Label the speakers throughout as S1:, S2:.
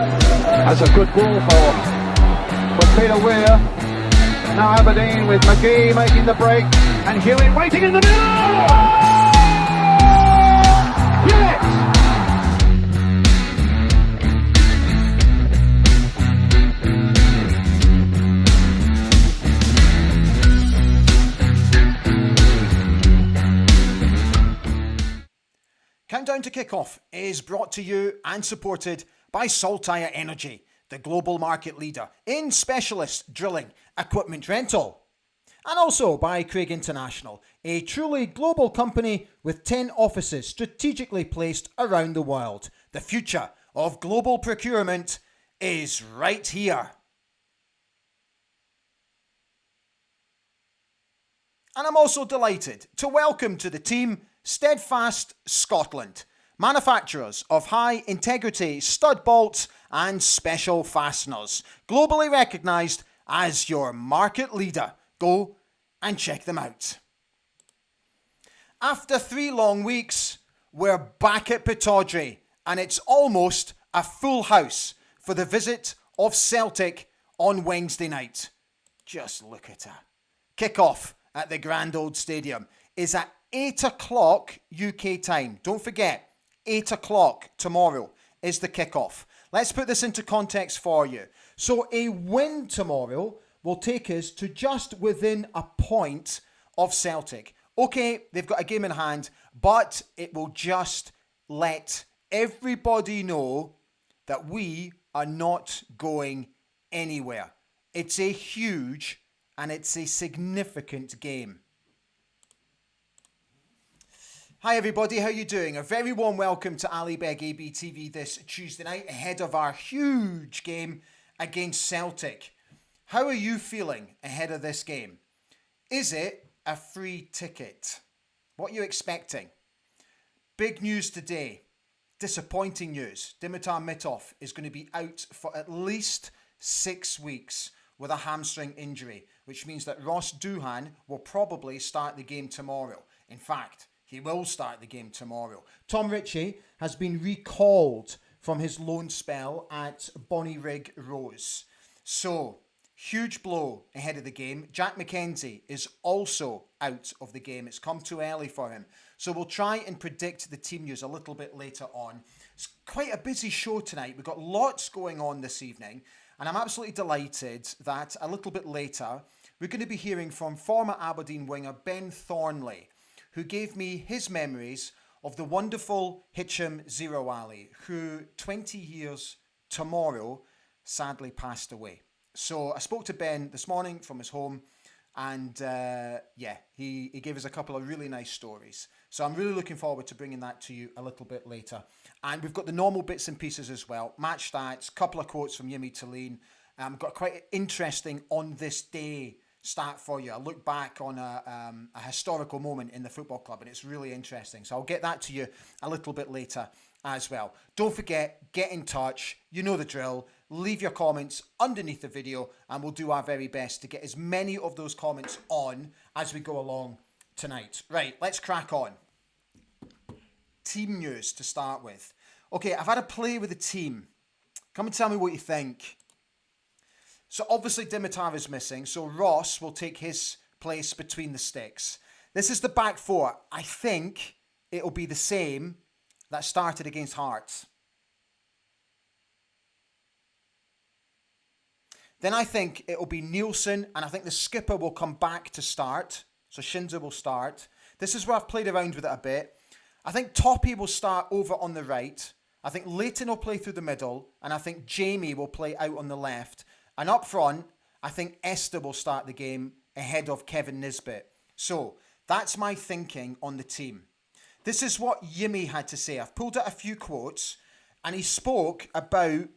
S1: That's a good goal for Pittodrie. Now Aberdeen with McGee making the break and Hewitt waiting in the middle. Yes!
S2: Countdown to Kickoff is brought to you and supported by Saltire Energy, the global market leader in specialist drilling equipment rental. And also by Craig International, a truly global company with 10 offices strategically placed around the world. The future of global procurement is right here. And I'm also delighted to welcome to the team Steadfast Scotland, manufacturers of high integrity stud bolts and special fasteners, globally recognised as your market leader. Go and check them out. After 3 long weeks, we're back at Pittodrie, and it's almost a full house for the visit of Celtic on Wednesday night. Just look at her. Kick-off at the Grand Old Stadium is at 8 o'clock UK time. Don't forget, 8 o'clock tomorrow is the kick-off. Let's put this into context for you. So a win tomorrow will take us to just within a point of Celtic. Okay, they've got a game in hand, but it will just let everybody know that we are not going anywhere. It's a huge and it's a significant game. Hi everybody, how you doing? A very warm welcome to Ali Beg AB TV this Tuesday night ahead of our huge game against Celtic. How are you feeling ahead of this game? Is it a free ticket? What are you expecting? Big news today. Disappointing news. Dimitar Mitov is going to be out for at least 6 weeks with a hamstring injury, which means that Ross Doohan will probably start the game tomorrow. In fact, he will start the game tomorrow. Tom Ritchie has been recalled from his loan spell at Bonnyrigg Rose. So, huge blow ahead of the game. Jack McKenzie is also out of the game. It's come too early for him. So we'll try and predict the team news a little bit later on. It's quite a busy show tonight. We've got lots going on this evening. And I'm absolutely delighted that a little bit later, we're going to be hearing from former Aberdeen winger Ben Thornley, who gave me his memories of the wonderful Hicham Zerouali, who 20 years tomorrow sadly passed away. So I spoke to Ben this morning from his home, and he gave us a couple of really nice stories. So I'm really looking forward to bringing that to you a little bit later. And we've got the normal bits and pieces as well. Match stats, couple of quotes from Yemi Talene. Got quite an interesting on this day stat for you. I look back on a historical moment in the football club, and it's really interesting. So I'll get that to you a little bit later as well. Don't forget, get in touch. You know the drill. Leave your comments underneath the video, and we'll do our very best to get as many of those comments on as we go along tonight. Right, let's crack on. Team news to start with. Okay, I've had a play with the team. Come and tell me what you think. So obviously Dimitar is missing, so Ross will take his place between the sticks. This is the back four. I think it'll be the same that started against Hearts. Then I think it'll be Nielsen, and I think the skipper will come back to start. So Shinza will start. This is where I've played around with it a bit. I think Toppy will start over on the right. I think Leighton will play through the middle, and I think Jamie will play out on the left. And up front, I think Esther will start the game ahead of Kevin Nisbet. So that's my thinking on the team. This is what Yimi had to say. I've pulled out a few quotes, and he spoke about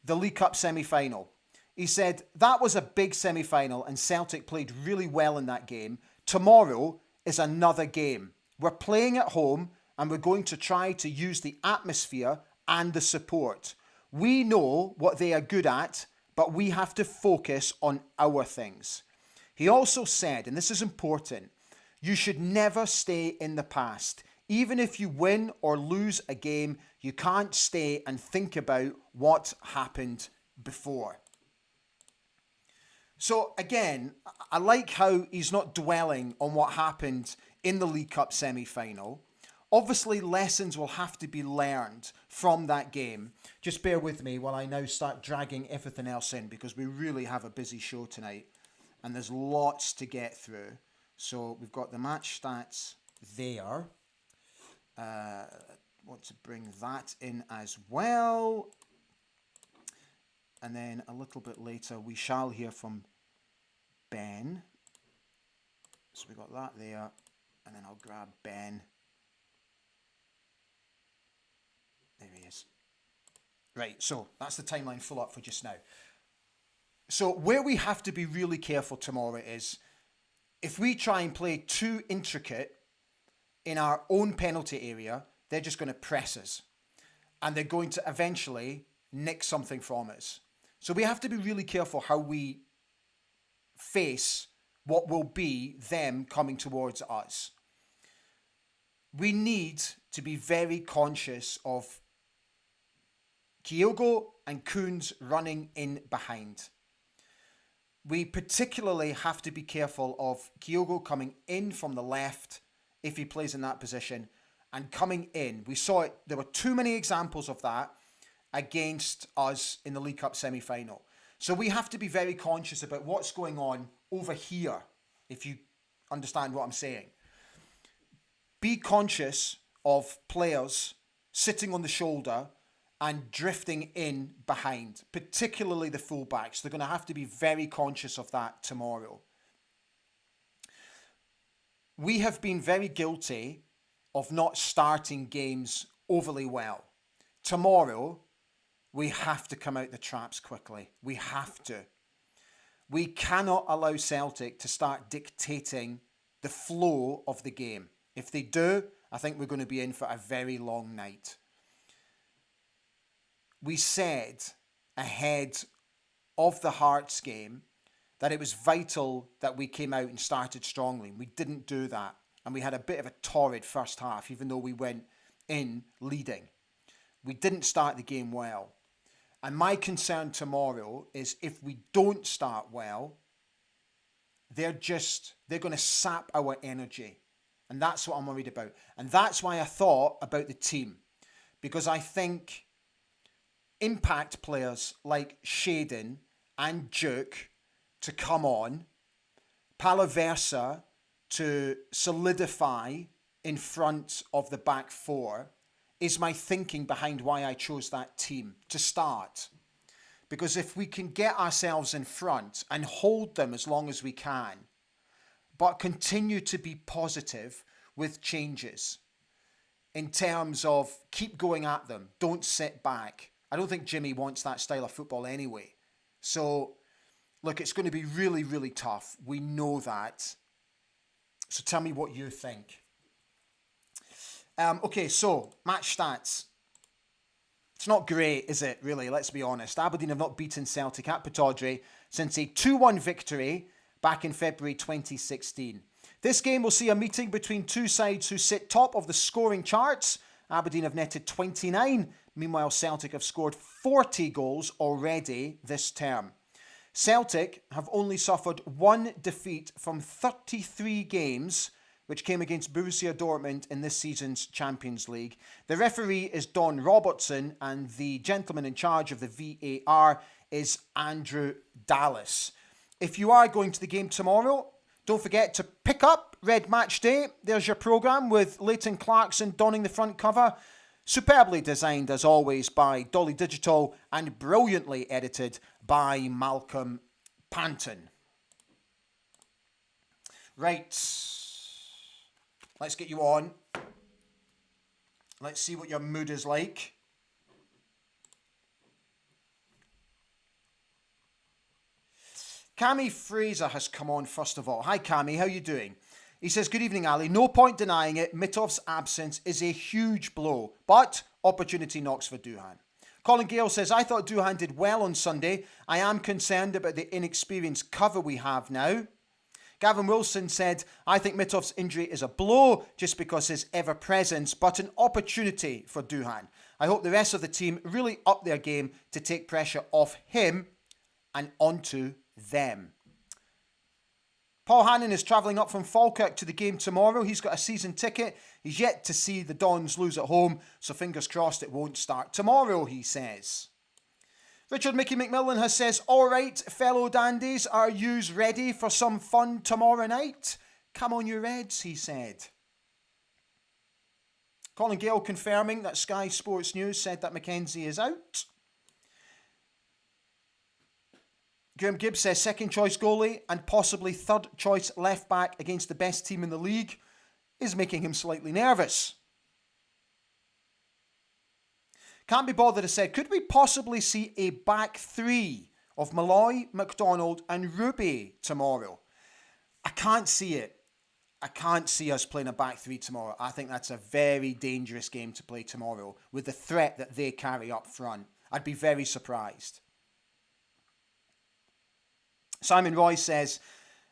S2: the League Cup semi-final. He said, that was a big semi-final, and Celtic played really well in that game. Tomorrow is another game. We're playing at home, and we're going to try to use the atmosphere and the support. We know what they are good at, but we have to focus on our things. He also said, and this is important, you should never stay in the past. Even if you win or lose a game, you can't stay and think about what happened before. So again, I like how he's not dwelling on what happened in the League Cup semi-final. Obviously, lessons will have to be learned from that game. Just bear with me while I now start dragging everything else in, because we really have a busy show tonight and there's lots to get through. So we've got the match stats there. Want to bring that in as well. And then a little bit later, we shall hear from Ben. So we got that there. And then I'll grab Ben. There he is. Right, so that's the timeline full up for just now. So where we have to be really careful tomorrow is if we try and play too intricate in our own penalty area, they're just going to press us. And they're going to eventually nick something from us. So we have to be really careful how we face what will be them coming towards us. We need to be very conscious of Kyogo and Kuhn's running in behind. We particularly have to be careful of Kyogo coming in from the left if he plays in that position and coming in. We saw it, there were too many examples of that against us in the League Cup semi-final. So we have to be very conscious about what's going on over here, if you understand what I'm saying. Be conscious of players sitting on the shoulder and drifting in behind, particularly the fullbacks. They're going to have to be very conscious of that tomorrow. We have been very guilty of not starting games overly well. Tomorrow, we have to come out the traps quickly. We have to. We cannot allow Celtic to start dictating the flow of the game. If they do, I think we're going to be in for a very long night. We said ahead of the Hearts game that it was vital that we came out and started strongly. We didn't do that. And we had a bit of a torrid first half, even though we went in leading. We didn't start the game well. And my concern tomorrow is if we don't start well, they're going to sap our energy. And that's what I'm worried about. And that's why I thought about the team. Because I think impact players like Shaden and Duke to come on, Palaversa to solidify in front of the back four is my thinking behind why I chose that team to start. Because if we can get ourselves in front and hold them as long as we can, but continue to be positive with changes in terms of keep going at them, don't sit back. I don't think Jimmy wants that style of football anyway. So, look, it's going to be really, really tough. We know that. So tell me what you think. Okay, so match stats. It's not great, is it, really? Let's be honest. Aberdeen have not beaten Celtic at Pittodrie since a 2-1 victory back in February 2016. This game will see a meeting between two sides who sit top of the scoring charts. Aberdeen have netted 29. Meanwhile, Celtic have scored 40 goals already this term. Celtic have only suffered one defeat from 33 games, which came against Borussia Dortmund in this season's Champions League. The referee is Don Robertson, and the gentleman in charge of the VAR is Andrew Dallas. If you are going to the game tomorrow, don't forget to pick up Red Match Day. There's your programme with Leighton Clarkson donning the front cover. Superbly designed, as always, by Dolly Digital and brilliantly edited by Malcolm Panton. Right. Let's get you on. Let's see what your mood is like. Cammy Fraser has come on first of all. Hi Cammy, how are you doing? He says, good evening, Ali. No point denying it. Mitov's absence is a huge blow, but opportunity knocks for Duhan. Colin Gale says, I thought Duhan did well on Sunday. I am concerned about the inexperienced cover we have now. Gavin Wilson said, I think Mitov's injury is a blow just because his ever-presence, but an opportunity for Duhan. I hope the rest of the team really up their game to take pressure off him and onto them. Paul Hannon is travelling up from Falkirk to the game tomorrow. He's got a season ticket. He's yet to see the Dons lose at home, so fingers crossed it won't start tomorrow, he says. Richard Mickey McMillan has says, all right, fellow dandies, are yous ready for some fun tomorrow night? Come on, you Reds, he said. Colin Gale confirming that Sky Sports News said that Mackenzie is out. Graham Gibbs says second choice goalie and possibly third choice left back against the best team in the league is making him slightly nervous. Can't be bothered has said, could we possibly see a back three of Malloy, McDonald and Ruby tomorrow? I can't see it. I can't see us playing a back three tomorrow. I think that's a very dangerous game to play tomorrow with the threat that they carry up front. I'd be very surprised. Simon Roy says,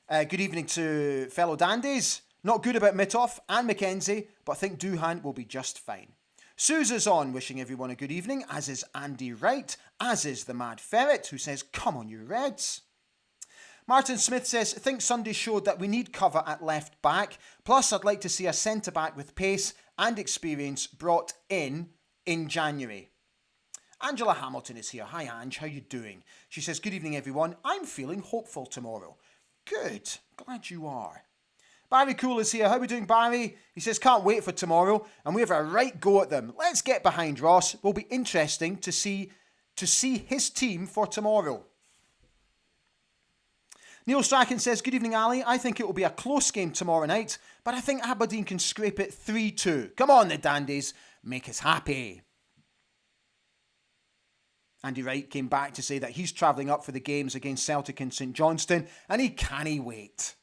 S2: good evening to fellow dandies. Not good about Mitov and Mackenzie, but I think Duhan will be just fine. Suze on, wishing everyone a good evening, as is Andy Wright, as is the Mad Ferret, who says, come on you Reds. Martin Smith says, I think Sunday showed that we need cover at left back, plus I'd like to see a centre-back with pace and experience brought in January. Angela Hamilton is here. Hi Ange, how you doing? She says, good evening everyone, I'm feeling hopeful tomorrow. Good, glad you are. Barry Cool is here. How are we doing, Barry? He says, can't wait for tomorrow, and we have a right go at them. Let's get behind Ross. It will be interesting to see his team for tomorrow. Neil Strachan says, good evening, Ali. I think it will be a close game tomorrow night, but I think Aberdeen can scrape it 3-2. Come on, the dandies. Make us happy. Andy Wright came back to say that he's travelling up for the games against Celtic and St Johnstone, and he can't wait.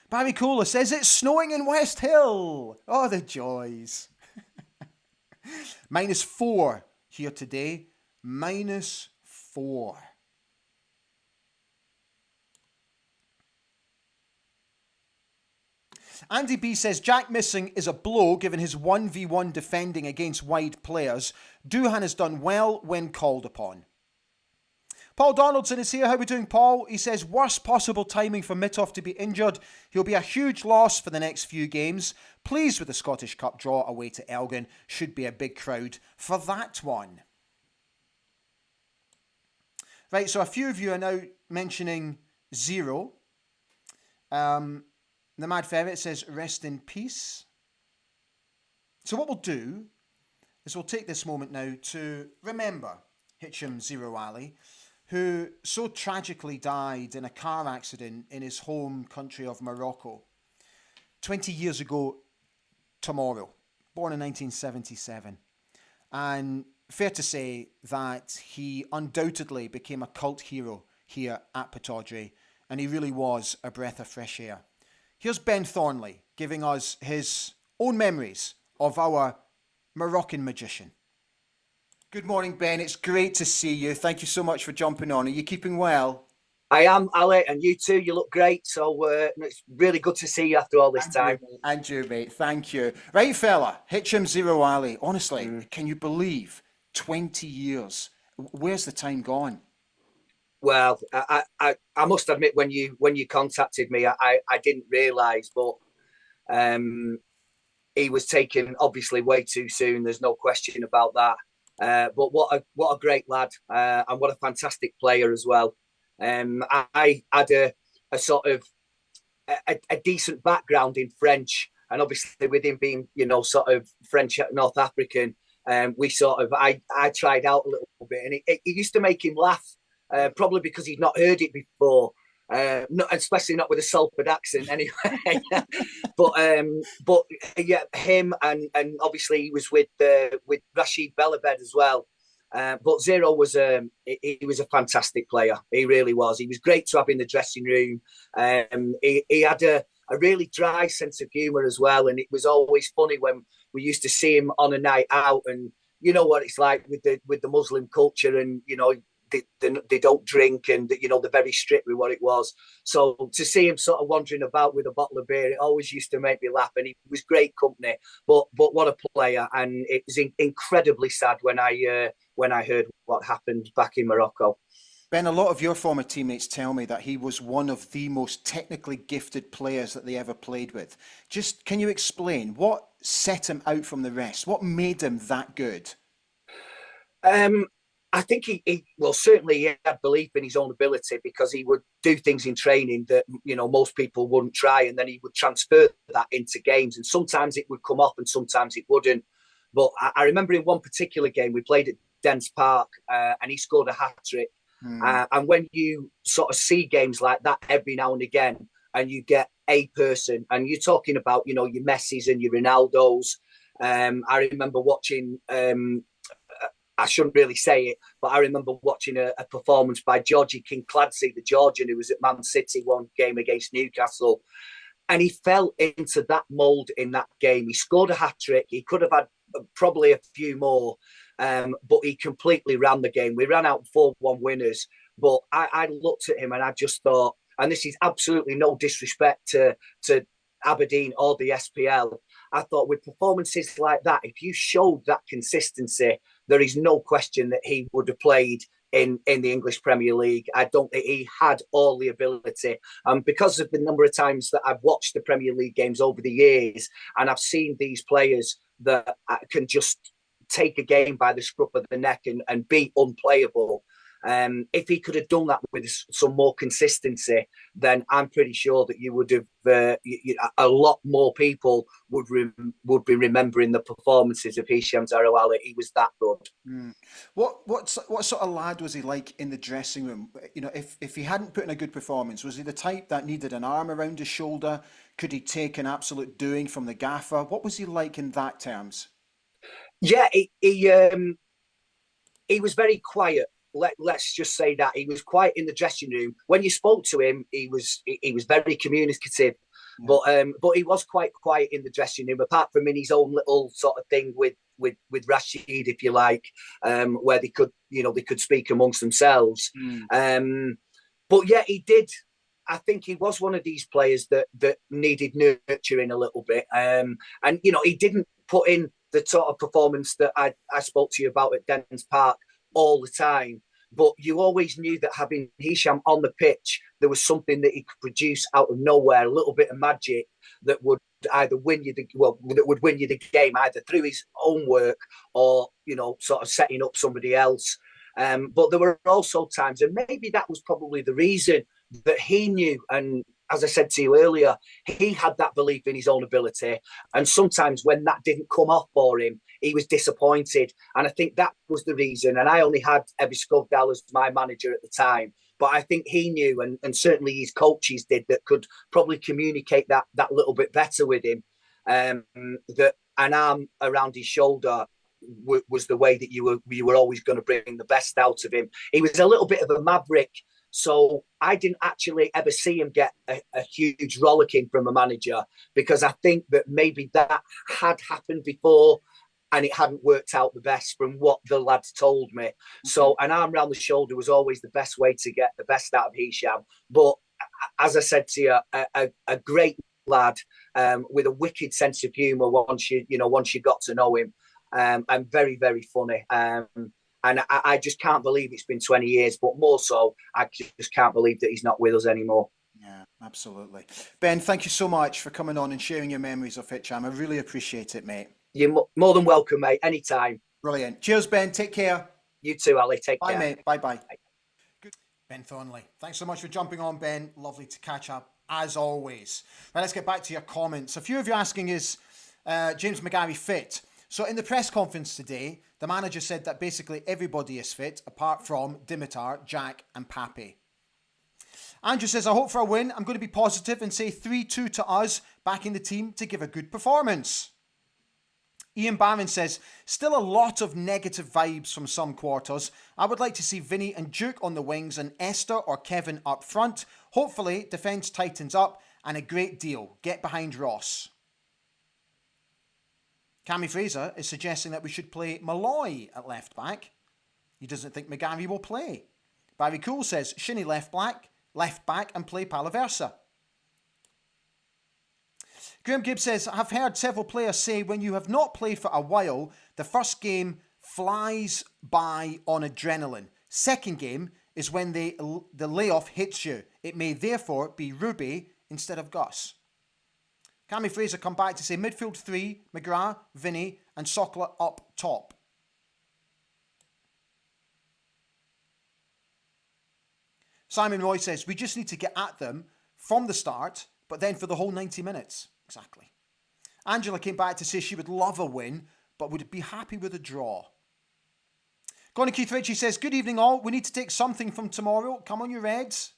S2: Barry Kohler says it's snowing in West Hill. Oh, the joys. -4 here today. -4. Andy B says Jack missing is a blow given his 1v1 defending against wide players. Duhan has done well when called upon. Paul Donaldson is here. How are we doing, Paul? He says, worst possible timing for Mitov to be injured. He'll be a huge loss for the next few games. Pleased with the Scottish Cup draw away to Elgin. Should be a big crowd for that one. Right, so a few of you are now mentioning Zero. The Mad Ferret says, rest in peace. So what we'll do is we'll take this moment now to remember Hicham Zerouali, who so tragically died in a car accident in his home country of Morocco 20 years ago tomorrow, born in 1977. And fair to say that he undoubtedly became a cult hero here at Pittodrie, and he really was a breath of fresh air. Here's Ben Thornley giving us his own memories of our Moroccan magician. Good morning, Ben. It's great to see you. Thank you so much for jumping on. Are you keeping well?
S3: I am, Ali, and you too. You look great. So it's really good to see you after all this time.
S2: And you, mate. Thank you. Right, fella. Hicham Zerouali. Honestly, can you believe 20 years? Where's the time gone?
S3: Well, I must admit, when you contacted me, I didn't realise, but he was taken obviously way too soon. There's no question about that. But what a great lad, and what a fantastic player as well. I had a sort of a decent background in French, and obviously with him being sort of French North African, we sort of I tried out a little bit, and it used to make him laugh, probably because he'd not heard it before. Especially not with a Salford accent anyway. but yeah, him and obviously he was with Rashid Belabed as well. But Zero was he was a fantastic player. He really was. He was great to have in the dressing room. He had a really dry sense of humour as well, and it was always funny when we used to see him on a night out. And you know what it's like with the Muslim culture, and they don't drink, and you know, they're very strict with what it was. So to see him sort of wandering about with a bottle of beer, it always used to make me laugh, and he was great company. But what a player! And it was incredibly sad when I heard what happened back in Morocco.
S2: Ben, a lot of your former teammates tell me that he was one of the most technically gifted players that they ever played with. Just can you explain what set him out from the rest? What made him that good?
S3: I think well, certainly he had belief in his own ability, because he would do things in training that, you know, most people wouldn't try, and then he would transfer that into games, and sometimes it would come off and sometimes it wouldn't. But I remember in one particular game we played at Dens Park, and he scored a hat-trick. And when you sort of see games like that every now and again, and you get a person, and you're talking about, you know, your Messis and your Ronaldos. I remember watching, I shouldn't really say it, but I remember watching a performance by Georgie Kinkladze, the Georgian who was at Man City one game against Newcastle. And he fell into that mould in that game. He scored a hat-trick. He could have had probably a few more, but he completely ran the game. We ran out 4-1 winners. But I looked at him and I just thought, and this is absolutely no disrespect to Aberdeen or the SPL, I thought with performances like that, if you showed that consistency, there is no question that he would have played in the English Premier League. I don't think he had all the ability. Because of the number of times that I've watched the Premier League games over the years, and I've seen these players that can just take a game by the scruff of the neck and be unplayable. If he could have done that with some more consistency, then I'm pretty sure that you would have a lot more people would be remembering the performances of Hicham Zerouali. He was that good.
S2: What sort of lad was he like in the dressing room? You know, if he hadn't put in a good performance, was he the type that needed an arm around his shoulder? Could he take an absolute doing from the gaffer? What was he like in that terms?
S3: Yeah, he was very quiet. Let's just say that he was quiet in the dressing room. When you spoke to him, he was very communicative, but he was quite quiet in the dressing room. Apart from in his own little sort of thing with Rashid, if you like, where they could speak amongst themselves. But yeah, he did. I think he was one of these players that needed nurturing a little bit, and you know, he didn't put in the sort of performance that I spoke to you about at Dens Park all the time. But you always knew that having Hicham on the pitch, there was something that he could produce out of nowhere, a little bit of magic that would either win you the game, either through his own work or, you know, sort of setting up somebody else. But there were also times, and maybe that was probably the reason, that he knew, and as I said to you earlier, he had that belief in his own ability. And sometimes when that didn't come off for him, he was disappointed. And I think that was the reason. And I only had Ebby Skovdal as my manager at the time. But I think he knew, and certainly his coaches did, that could probably communicate that little bit better with him. That an arm around his shoulder was the way that you were always going to bring the best out of him. He was a little bit of a maverick. So I didn't actually ever see him get a huge rollicking from a manager, because I think that maybe that had happened before and it hadn't worked out the best from what the lads told me. So an arm around the shoulder was always the best way to get the best out of Hicham. But as I said to you, a great lad with a wicked sense of humour once you got to know him, and very, very funny. And I just can't believe it's been 20 years, but more so, I just can't believe that he's not with us anymore.
S2: Yeah, absolutely. Ben, thank you so much for coming on and sharing your memories of Hicham. I really appreciate it, mate.
S3: You're more than welcome, mate. Anytime.
S2: Brilliant. Cheers, Ben. Take care.
S3: You too, Ali. Take
S2: care. Bye, mate. Bye-bye.
S4: Good. Ben Thornley. Thanks so much for jumping on, Ben. Lovely to catch up, as always. Right, let's get back to your comments. A few of you asking, is James McGarry fit? So in the press conference today, the manager said that basically everybody is fit, apart from Dimitar, Jack and Pape. Andrew says, I hope for a win. I'm going to be positive and say 3-2 to us, backing the team to give a good performance. Ian Barron says, still a lot of negative vibes from some quarters. I would like to see Vinny and Duke on the wings and Esther or Kevin up front. Hopefully, defence tightens up and a great deal. Get behind Ross. Cammy Fraser is suggesting that we should play Malloy at left back. He doesn't think McGarry will play. Barry Cool says, Shinnie left back and play Palaversa. Graham Gibbs says, I've heard several players say when you have not played for a while, the first game flies by on adrenaline. Second game is when the layoff hits you. It may therefore be Ruby instead of Gus. Cammy Fraser come back to say midfield 3, McGrath, Vinny and Sokla up top. Simon Roy says, we just need to get at them from the start, but then for the whole 90 minutes. Exactly. Angela came back to say she would love a win, but would be happy with a draw. Connie Keith Ritchie says, good evening all. We need to take something from tomorrow. Come on, you Reds.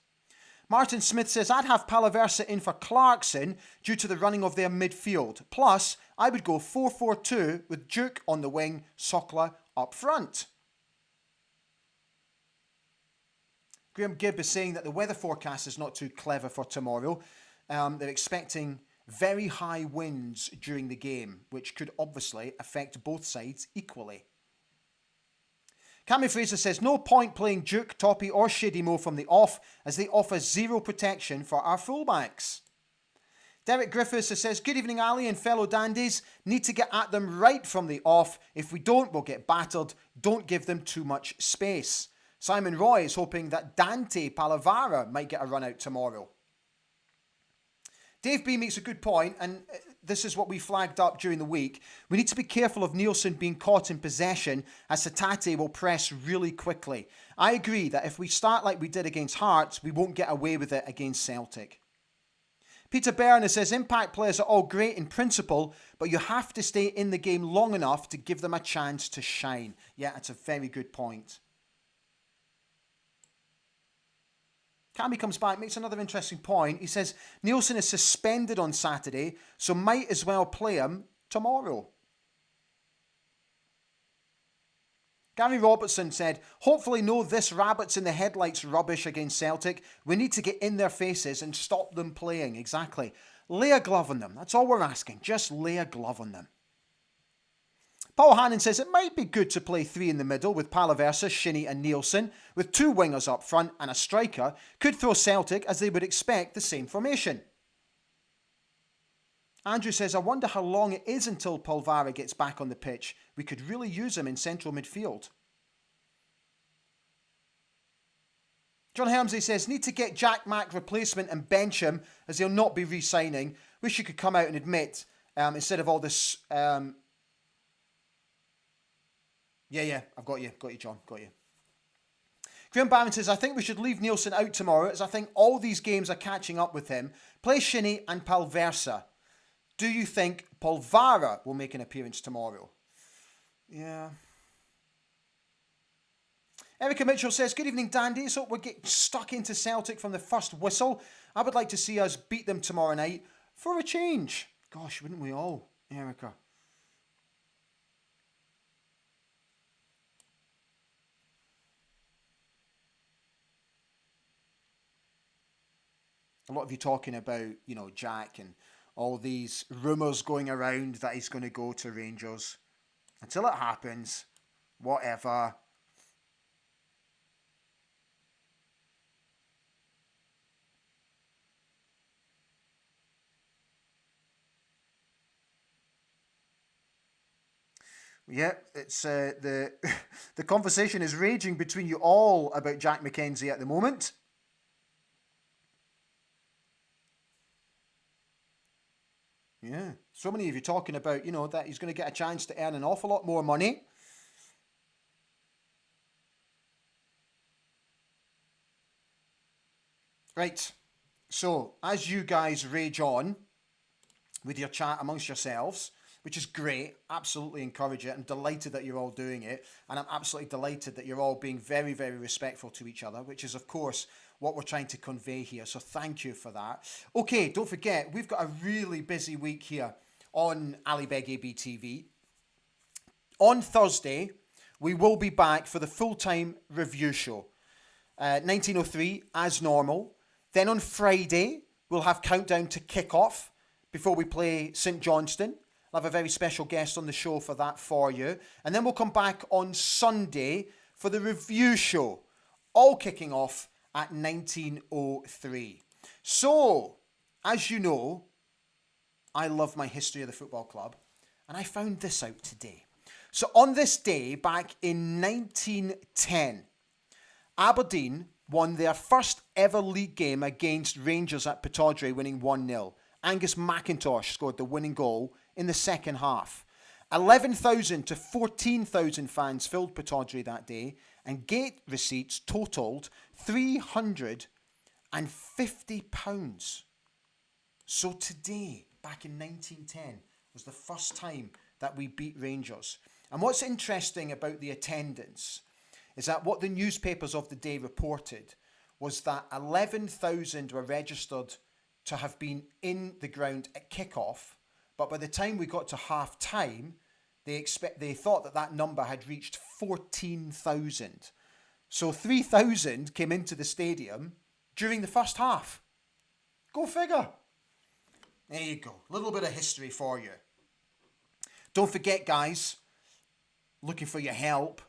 S4: Martin Smith says, I'd have Palaversa in for Clarkson due to the running of their midfield. Plus, I would go 4-4-2 with Duke on the wing, Sokla up front. Graham Gibb is saying that the weather forecast is not too clever for tomorrow. They're expecting very high winds during the game, which could obviously affect both sides equally. Cammy Fraser says, no point playing Duke, Toppy or Shadimo from the off as they offer zero protection for our fullbacks. Derek Griffiths says, good evening Ali and fellow dandies. Need to get at them right from the off. If we don't, we'll get battered. Don't give them too much space. Simon Roy is hoping that Dante Palavara might get a run out tomorrow. Dave B makes a good point, and this is what we flagged up during the week. We need to be careful of Nielsen being caught in possession, as Satate will press really quickly. I agree that if we start like we did against Hearts, we won't get away with it against Celtic. Peter Berner says, impact players are all great in principle, but you have to stay in the game long enough to give them a chance to shine. Yeah, that's a very good point. Cammy comes back, makes another interesting point. He says, Nielsen is suspended on Saturday, so might as well play him tomorrow. Gary Robertson said, hopefully no this rabbits in the headlights rubbish against Celtic. We need to get in their faces and stop them playing. Exactly. Lay a glove on them. That's all we're asking. Just lay a glove on them. Paul Hannon says it might be good to play three in the middle with Palaversa, Shinnie and Nielsen, with two wingers up front and a striker. Could throw Celtic as they would expect the same formation. Andrew says, I wonder how long it is until Polvara gets back on the pitch. We could really use him in central midfield. John Helmsley says, need to get Jack Mack replacement and bench him as he'll not be re-signing. Wish you could come out and admit, instead of all this... Yeah, I've got you, John, got you. Graham Barron says, I think we should leave Nielsen out tomorrow as I think all these games are catching up with him. Play Shinnie and Palversa. Do you think Polvara will make an appearance tomorrow? Yeah. Erica Mitchell says, good evening, Dandy. So we're getting stuck into Celtic from the first whistle. I would like to see us beat them tomorrow night for a change. Gosh, wouldn't we all, Erica? A lot of you talking about, Jack and all these rumours going around that he's going to go to Rangers. Until it happens, whatever. Yeah, it's the conversation is raging between you all about Jack McKenzie at the moment. Yeah, so many of you talking about, that he's going to get a chance to earn an awful lot more money. Right, so as you guys rage on with your chat amongst yourselves, which is great, absolutely encourage it. I'm delighted that you're all doing it, and I'm absolutely delighted that you're all being very, very respectful to each other, which is, of course, what we're trying to convey here. So thank you for that. Okay, don't forget, we've got a really busy week here on Ali Beg AB TV. On Thursday, we will be back for the full-time review show. 1903, as normal. Then on Friday, we'll have Countdown to Kickoff before we play St Johnstone. I'll have a very special guest on the show for that for you. And then we'll come back on Sunday for the review show
S2: all kicking off at 1903. So, as you know, I love my history of the football club, and I found this out today. So on this day, back in 1910, Aberdeen won their first ever league game against Rangers at Pittodrie, winning 1-0. Angus McIntosh scored the winning goal in the second half. 11,000 to 14,000 fans filled Pittodrie that day, and gate receipts totalled £350. So today, back in 1910, was the first time that we beat Rangers. And what's interesting about the attendance is that what the newspapers of the day reported was that 11,000 were registered to have been in the ground at kick-off, but by the time we got to half-time, they thought that number had reached 14,000. So 3,000 came into the stadium during the first half. Go figure. There you go. A little bit of history for you. Don't forget, guys, looking for your help.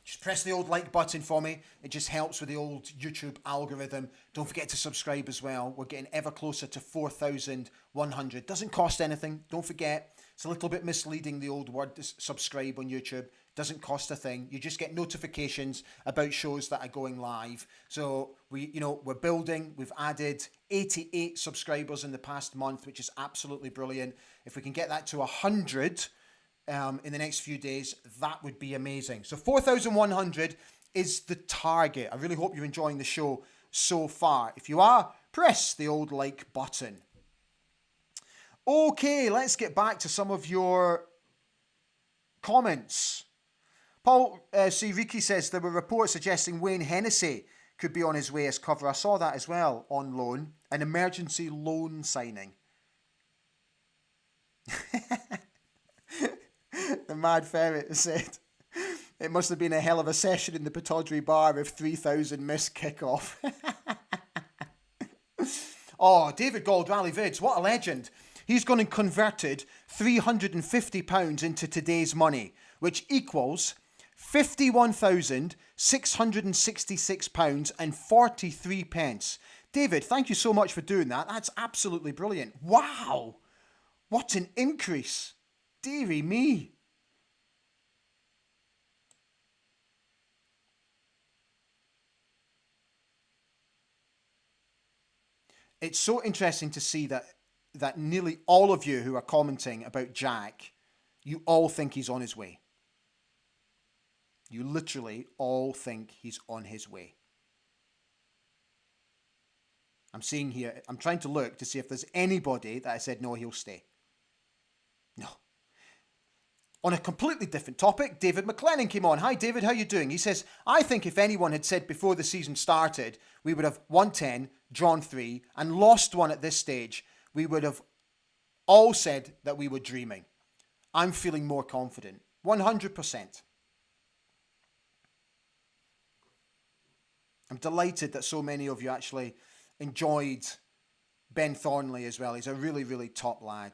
S2: Just press the old like button for me. It just helps with the old YouTube algorithm. Don't forget to subscribe as well. We're getting ever closer to 4,100. Doesn't cost anything. Don't forget. It's a little bit misleading, the old word subscribe on YouTube. Doesn't cost a thing. You just get notifications about shows that are going live. So we're building. We've added 88 subscribers in the past month, which is absolutely brilliant. If we can get that to 100 in the next few days, that would be amazing. So 4,100 is the target. I really hope you're enjoying the show so far. If you are, press the old like button. Okay, let's get back to some of your comments. Paul Siriki says there were reports suggesting Wayne Hennessy could be on his way as cover. I saw that as well, on loan. An emergency loan signing. The Mad Ferret said, it must have been a hell of a session in the Pittodrie bar if 3,000 missed kickoff. Oh, David Goldwally Vids, what a legend. He's gone and converted £350 into today's money, which equals £51,666.43. David, thank you so much for doing that. That's absolutely brilliant. Wow. What an increase. Dearie me. It's so interesting to see that nearly all of you who are commenting about Jack, you all think he's on his way. You literally all think he's on his way. I'm seeing here, I'm trying to look to see if there's anybody that I said, no, he'll stay. No. On a completely different topic, David McLennan came on. Hi, David, how you doing? He says, I think if anyone had said before the season started, we would have won 10, drawn 3, and lost 1 at this stage, we would have all said that we were dreaming. I'm feeling more confident. 100%. I'm delighted that so many of you actually enjoyed Ben Thornley as well. He's a really, really top lad.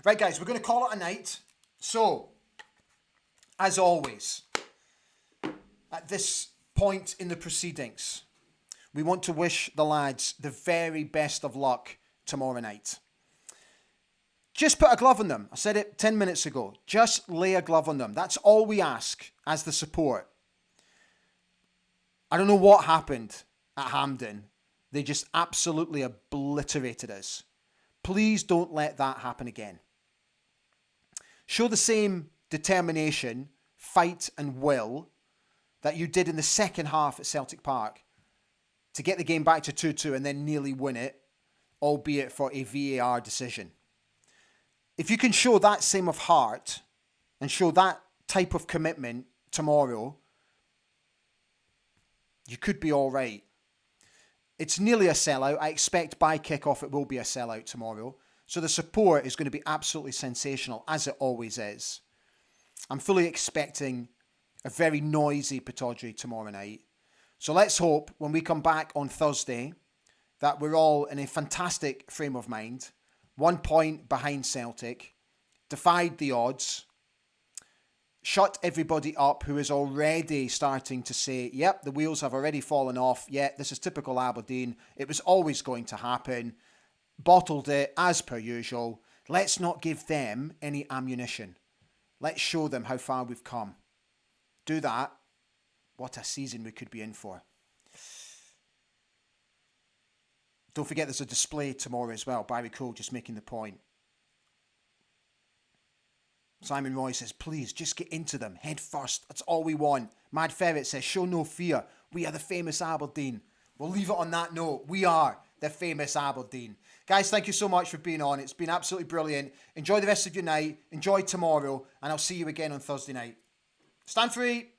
S2: Right, guys, we're going to call it a night. So, as always, at this point in the proceedings, we want to wish the lads the very best of luck tomorrow night. Just put a glove on them. I said it 10 minutes ago. Just lay a glove on them. That's all we ask as the support. I don't know what happened at Hampden. They just absolutely obliterated us. Please don't let that happen again. Show the same determination, fight and will that you did in the second half at Celtic Park to get the game back to 2-2 and then nearly win it, albeit for a VAR decision. If you can show that same of heart and show that type of commitment tomorrow, you could be all right. It's nearly a sellout. I expect by kickoff it will be a sellout tomorrow. So the support is going to be absolutely sensational, as it always is.
S4: I'm fully expecting a very noisy Pittodrie tomorrow night. So let's hope when we come back on Thursday that we're all in a fantastic frame of mind. 1 point behind Celtic. Defied the odds. Shut everybody up who is already starting to say, yep, the wheels have already fallen off. Yeah, this is typical Aberdeen. It was always going to happen. Bottled it as per usual. Let's not give them any ammunition. Let's show them how far we've come. Do that. What a season we could be in for. Don't forget there's a display tomorrow as well. Barry Cole just making the point. Simon Roy says, please, just get into them. Head first. That's all we want. Mad Ferret says, show no fear. We are the famous Aberdeen. We'll leave it on that note. We are the famous Aberdeen. Guys, thank you so much for being on. It's been absolutely brilliant. Enjoy the rest of your night. Enjoy tomorrow. And I'll see you again on Thursday night. Stand free.